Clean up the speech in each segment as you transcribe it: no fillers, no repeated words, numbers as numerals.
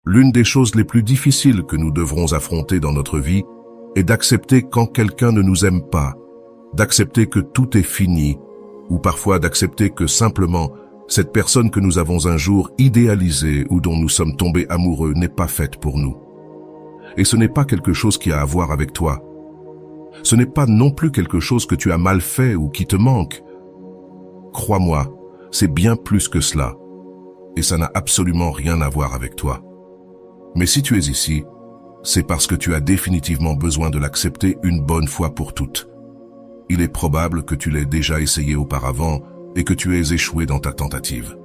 L'une des choses les plus difficiles que nous devrons affronter dans notre vie est d'accepter quand quelqu'un ne nous aime pas, d'accepter que tout est fini, ou parfois d'accepter que simplement cette personne que nous avons un jour idéalisée ou dont nous sommes tombés amoureux n'est pas faite pour nous. Et ce n'est pas quelque chose qui a à voir avec toi. Ce n'est pas non plus quelque chose que tu as mal fait ou qui te manque. Crois-moi, c'est bien plus que cela. Et ça n'a absolument rien à voir avec toi. Mais si tu es ici, c'est parce que tu as définitivement besoin de l'accepter une bonne fois pour toutes. Il est probable que tu l'aies déjà essayé auparavant et que tu aies échoué dans ta tentative.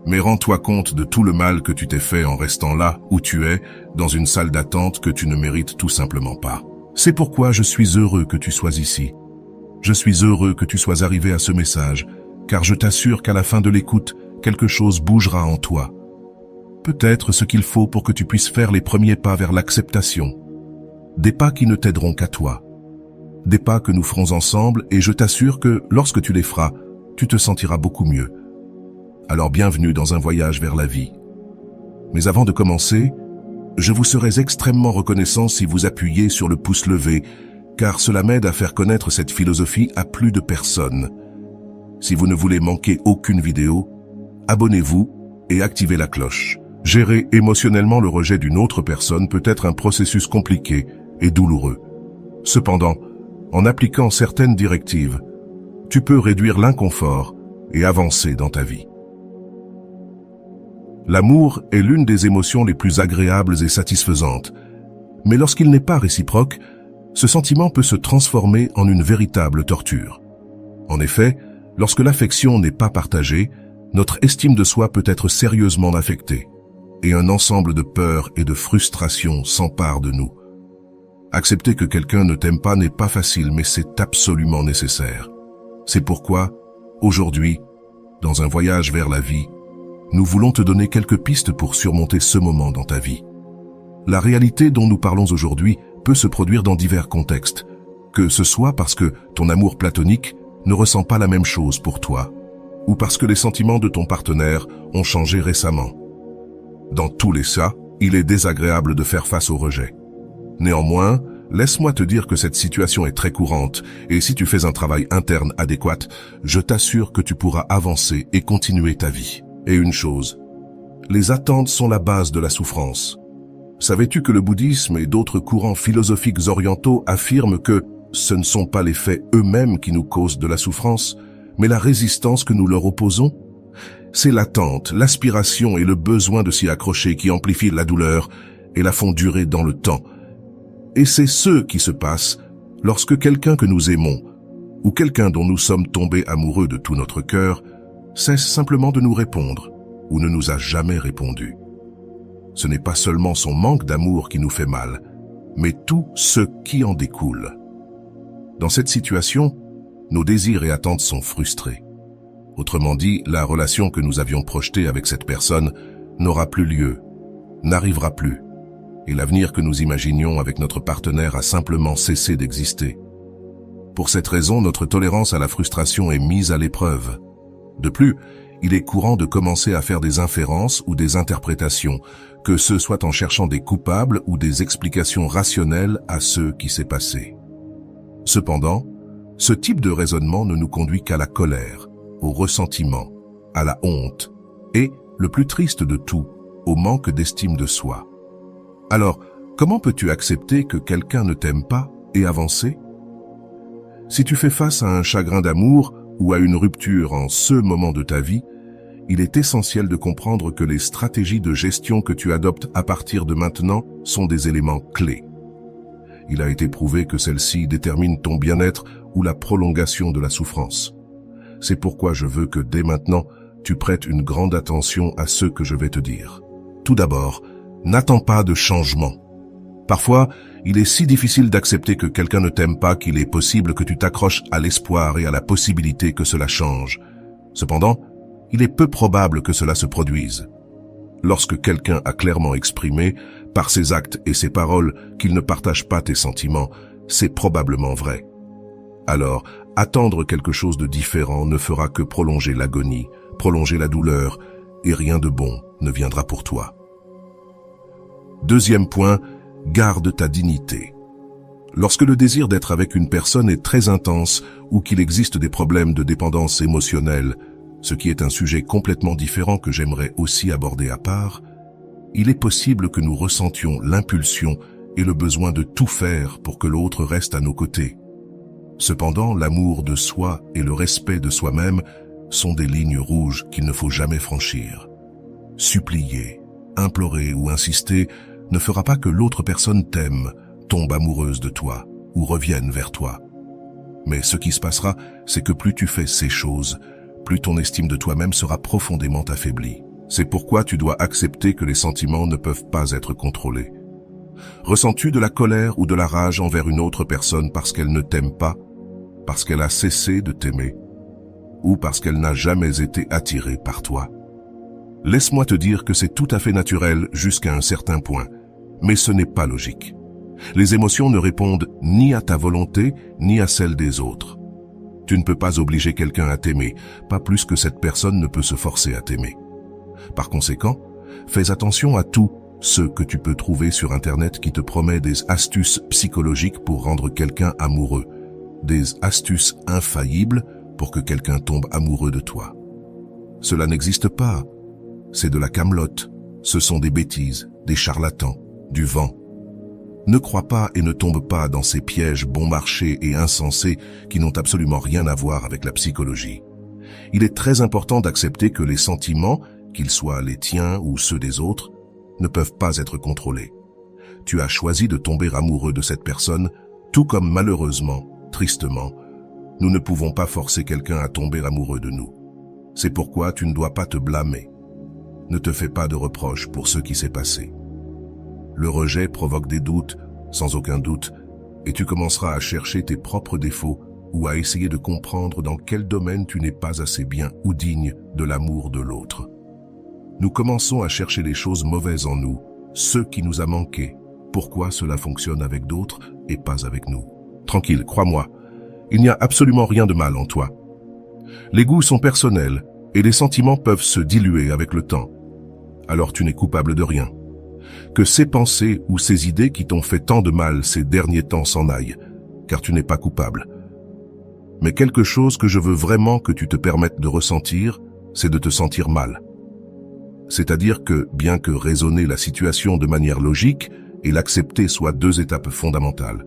Mais rends-toi compte de tout le mal que tu t'es fait en restant là où tu es, dans une salle d'attente que tu ne mérites tout simplement pas. C'est pourquoi je suis heureux que tu sois ici. Je suis heureux que tu sois arrivé à ce message, car je t'assure qu'à la fin de l'écoute, quelque chose bougera en toi. Peut-être ce qu'il faut pour que tu puisses faire les premiers pas vers l'acceptation. Des pas qui ne t'aideront qu'à toi. Des pas que nous ferons ensemble et je t'assure que lorsque tu les feras, tu te sentiras beaucoup mieux. Alors bienvenue dans un voyage vers la vie. Mais avant de commencer, je vous serais extrêmement reconnaissant si vous appuyiez sur le pouce levé, car cela m'aide à faire connaître cette philosophie à plus de personnes. Si vous ne voulez manquer aucune vidéo, abonnez-vous et activez la cloche. Gérer émotionnellement le rejet d'une autre personne peut être un processus compliqué et douloureux. Cependant, en appliquant certaines directives, tu peux réduire l'inconfort et avancer dans ta vie. L'amour est l'une des émotions les plus agréables et satisfaisantes, mais lorsqu'il n'est pas réciproque, ce sentiment peut se transformer en une véritable torture. En effet, lorsque l'affection n'est pas partagée, notre estime de soi peut être sérieusement affectée, et un ensemble de peurs et de frustrations s'empare de nous. Accepter que quelqu'un ne t'aime pas n'est pas facile, mais c'est absolument nécessaire. C'est pourquoi, aujourd'hui, dans un voyage vers la vie, nous voulons te donner quelques pistes pour surmonter ce moment dans ta vie. La réalité dont nous parlons aujourd'hui peut se produire dans divers contextes, que ce soit parce que ton amour platonique ne ressent pas la même chose pour toi, ou parce que les sentiments de ton partenaire ont changé récemment. Dans tous les cas, il est désagréable de faire face au rejet. Néanmoins, laisse-moi te dire que cette situation est très courante, et si tu fais un travail interne adéquat, je t'assure que tu pourras avancer et continuer ta vie. Et une chose, les attentes sont la base de la souffrance. Savais-tu que le bouddhisme et d'autres courants philosophiques orientaux affirment que ce ne sont pas les faits eux-mêmes qui nous causent de la souffrance, mais la résistance que nous leur opposons? C'est l'attente, l'aspiration et le besoin de s'y accrocher qui amplifient la douleur et la font durer dans le temps. Et c'est ce qui se passe lorsque quelqu'un que nous aimons, ou quelqu'un dont nous sommes tombés amoureux de tout notre cœur, cesse simplement de nous répondre, ou ne nous a jamais répondu. Ce n'est pas seulement son manque d'amour qui nous fait mal, mais tout ce qui en découle. Dans cette situation, nos désirs et attentes sont frustrés. Autrement dit, la relation que nous avions projetée avec cette personne n'aura plus lieu, n'arrivera plus, et l'avenir que nous imaginions avec notre partenaire a simplement cessé d'exister. Pour cette raison, notre tolérance à la frustration est mise à l'épreuve. De plus, il est courant de commencer à faire des inférences ou des interprétations, que ce soit en cherchant des coupables ou des explications rationnelles à ce qui s'est passé. Cependant, ce type de raisonnement ne nous conduit qu'à la colère, au ressentiment, à la honte et, le plus triste de tout, au manque d'estime de soi. Alors, comment peux-tu accepter que quelqu'un ne t'aime pas et avancer? Si tu fais face à un chagrin d'amour ou à une rupture en ce moment de ta vie, il est essentiel de comprendre que les stratégies de gestion que tu adoptes à partir de maintenant sont des éléments clés. Il a été prouvé que celles-ci déterminent ton bien-être ou la prolongation de la souffrance. C'est pourquoi je veux que dès maintenant, tu prêtes une grande attention à ce que je vais te dire. Tout d'abord, n'attends pas de changement. Parfois, il est si difficile d'accepter que quelqu'un ne t'aime pas qu'il est possible que tu t'accroches à l'espoir et à la possibilité que cela change. Cependant, il est peu probable que cela se produise. Lorsque quelqu'un a clairement exprimé, par ses actes et ses paroles, qu'il ne partage pas tes sentiments, c'est probablement vrai. Alors, attendre quelque chose de différent ne fera que prolonger l'agonie, prolonger la douleur, et rien de bon ne viendra pour toi. Deuxième point, garde ta dignité. Lorsque le désir d'être avec une personne est très intense ou qu'il existe des problèmes de dépendance émotionnelle, ce qui est un sujet complètement différent que j'aimerais aussi aborder à part, il est possible que nous ressentions l'impulsion et le besoin de tout faire pour que l'autre reste à nos côtés. Cependant, l'amour de soi et le respect de soi-même sont des lignes rouges qu'il ne faut jamais franchir. Supplier, implorer ou insister ne fera pas que l'autre personne t'aime, tombe amoureuse de toi ou revienne vers toi. Mais ce qui se passera, c'est que plus tu fais ces choses, plus ton estime de toi-même sera profondément affaiblie. C'est pourquoi tu dois accepter que les sentiments ne peuvent pas être contrôlés. Ressens-tu de la colère ou de la rage envers une autre personne parce qu'elle ne t'aime pas, parce qu'elle a cessé de t'aimer, ou parce qu'elle n'a jamais été attirée par toi? Laisse-moi te dire que c'est tout à fait naturel jusqu'à un certain point, mais ce n'est pas logique. Les émotions ne répondent ni à ta volonté, ni à celle des autres. Tu ne peux pas obliger quelqu'un à t'aimer, pas plus que cette personne ne peut se forcer à t'aimer. Par conséquent, fais attention à tout ce que tu peux trouver sur Internet qui te promet des astuces psychologiques pour rendre quelqu'un amoureux, des astuces infaillibles pour que quelqu'un tombe amoureux de toi. Cela n'existe pas. C'est de la camelote. Ce sont des bêtises, des charlatans, du vent. Ne crois pas et ne tombe pas dans ces pièges bon marché et insensés qui n'ont absolument rien à voir avec la psychologie. Il est très important d'accepter que les sentiments, qu'ils soient les tiens ou ceux des autres, ne peuvent pas être contrôlés. Tu as choisi de tomber amoureux de cette personne, tout comme malheureusement, tristement, nous ne pouvons pas forcer quelqu'un à tomber amoureux de nous. C'est pourquoi tu ne dois pas te blâmer. Ne te fais pas de reproches pour ce qui s'est passé. Le rejet provoque des doutes, sans aucun doute, et tu commenceras à chercher tes propres défauts ou à essayer de comprendre dans quel domaine tu n'es pas assez bien ou digne de l'amour de l'autre. Nous commençons à chercher les choses mauvaises en nous, ce qui nous a manqué, pourquoi cela fonctionne avec d'autres et pas avec nous. Tranquille, crois-moi, il n'y a absolument rien de mal en toi. Les goûts sont personnels et les sentiments peuvent se diluer avec le temps. Alors tu n'es coupable de rien. Que ces pensées ou ces idées qui t'ont fait tant de mal ces derniers temps s'en aillent, car tu n'es pas coupable. Mais quelque chose que je veux vraiment que tu te permettes de ressentir, c'est de te sentir mal. C'est-à-dire que, bien que raisonner la situation de manière logique et l'accepter soient deux étapes fondamentales,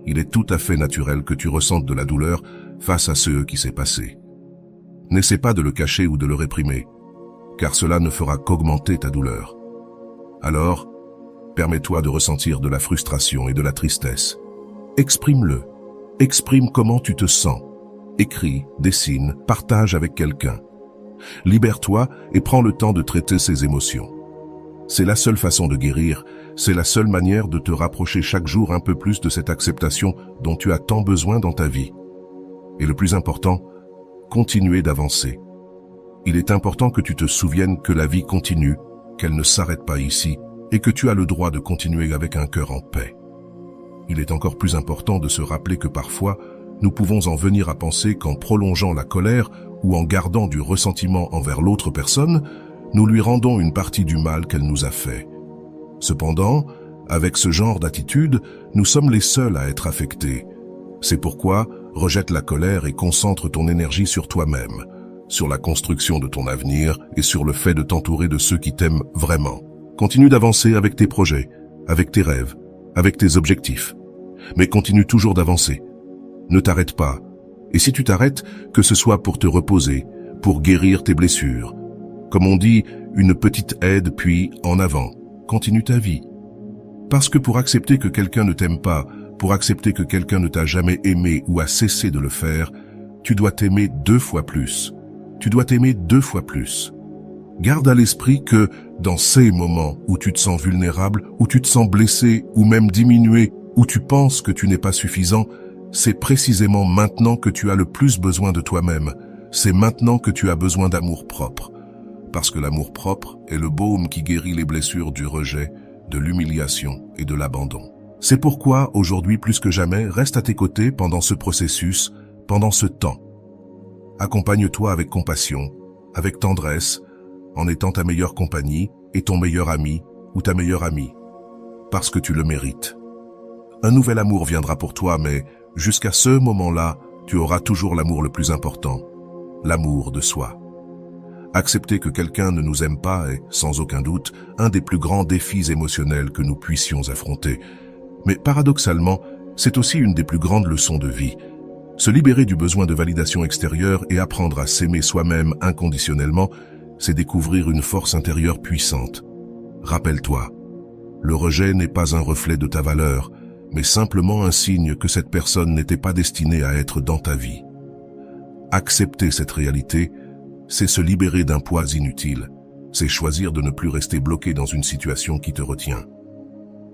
il est tout à fait naturel que tu ressentes de la douleur face à ce qui s'est passé. N'essaie pas de le cacher ou de le réprimer, car cela ne fera qu'augmenter ta douleur. Alors, permets-toi de ressentir de la frustration et de la tristesse. Exprime-le. Exprime comment tu te sens. Écris, dessine, partage avec quelqu'un. Libère-toi et prends le temps de traiter ces émotions. C'est la seule façon de guérir, c'est la seule manière de te rapprocher chaque jour un peu plus de cette acceptation dont tu as tant besoin dans ta vie. Et le plus important, continuer d'avancer. Il est important que tu te souviennes que la vie continue, qu'elle ne s'arrête pas ici, et que tu as le droit de continuer avec un cœur en paix. Il est encore plus important de se rappeler que parfois, nous pouvons en venir à penser qu'en prolongeant la colère ou en gardant du ressentiment envers l'autre personne, nous lui rendons une partie du mal qu'elle nous a fait. Cependant, avec ce genre d'attitude, nous sommes les seuls à être affectés. C'est pourquoi, rejette la colère et concentre ton énergie sur toi-même, sur la construction de ton avenir et sur le fait de t'entourer de ceux qui t'aiment vraiment. Continue d'avancer avec tes projets, avec tes rêves, avec tes objectifs. Mais continue toujours d'avancer. Ne t'arrête pas. Et si tu t'arrêtes, que ce soit pour te reposer, pour guérir tes blessures. Comme on dit, une petite aide puis en avant. Continue ta vie. Parce que pour accepter que quelqu'un ne t'aime pas, pour accepter que quelqu'un ne t'a jamais aimé ou a cessé de le faire, tu dois t'aimer 2 fois plus. Tu dois t'aimer 2 fois plus. Garde à l'esprit que dans ces moments où tu te sens vulnérable, où tu te sens blessé ou même diminué, où tu penses que tu n'es pas suffisant, c'est précisément maintenant que tu as le plus besoin de toi-même. C'est maintenant que tu as besoin d'amour propre. Parce que l'amour propre est le baume qui guérit les blessures du rejet, de l'humiliation et de l'abandon. C'est pourquoi, aujourd'hui plus que jamais, reste à tes côtés pendant ce processus, pendant ce temps. Accompagne-toi avec compassion, avec tendresse, en étant ta meilleure compagnie et ton meilleur ami ou ta meilleure amie. parce que tu le mérites. Un nouvel amour viendra pour toi, mais jusqu'à ce moment-là, tu auras toujours l'amour le plus important, l'amour de soi. Accepter que quelqu'un ne nous aime pas est, sans aucun doute, un des plus grands défis émotionnels que nous puissions affronter. Mais paradoxalement, c'est aussi une des plus grandes leçons de vie. Se libérer du besoin de validation extérieure et apprendre à s'aimer soi-même inconditionnellement, c'est découvrir une force intérieure puissante. Rappelle-toi, le rejet n'est pas un reflet de ta valeur, mais simplement un signe que cette personne n'était pas destinée à être dans ta vie. Accepter cette réalité, c'est se libérer d'un poids inutile, c'est choisir de ne plus rester bloqué dans une situation qui te retient.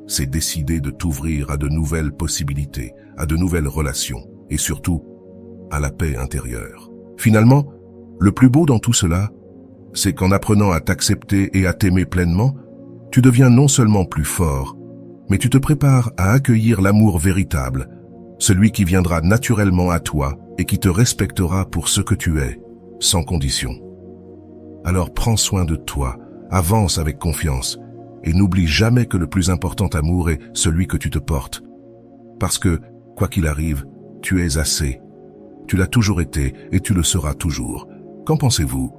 C'est décider de t'ouvrir à de nouvelles possibilités, à de nouvelles relations, et surtout, à la paix intérieure. Finalement, le plus beau dans tout cela, c'est qu'en apprenant à t'accepter et à t'aimer pleinement, tu deviens non seulement plus fort, mais tu te prépares à accueillir l'amour véritable, celui qui viendra naturellement à toi et qui te respectera pour ce que tu es, sans condition. Alors prends soin de toi, avance avec confiance, et n'oublie jamais que le plus important amour est celui que tu te portes. Parce que, quoi qu'il arrive, tu es assez. Tu l'as toujours été et tu le seras toujours. Qu'en pensez-vous?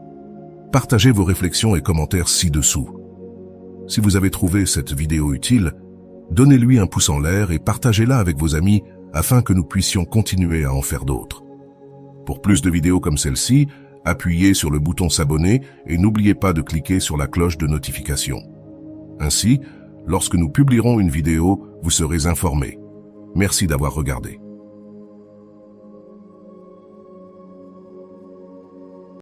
Partagez vos réflexions et commentaires ci-dessous. Si vous avez trouvé cette vidéo utile, donnez-lui un pouce en l'air et partagez-la avec vos amis afin que nous puissions continuer à en faire d'autres. Pour plus de vidéos comme celle-ci, appuyez sur le bouton s'abonner et n'oubliez pas de cliquer sur la cloche de notification. Ainsi, lorsque nous publierons une vidéo, vous serez informés. Merci d'avoir regardé.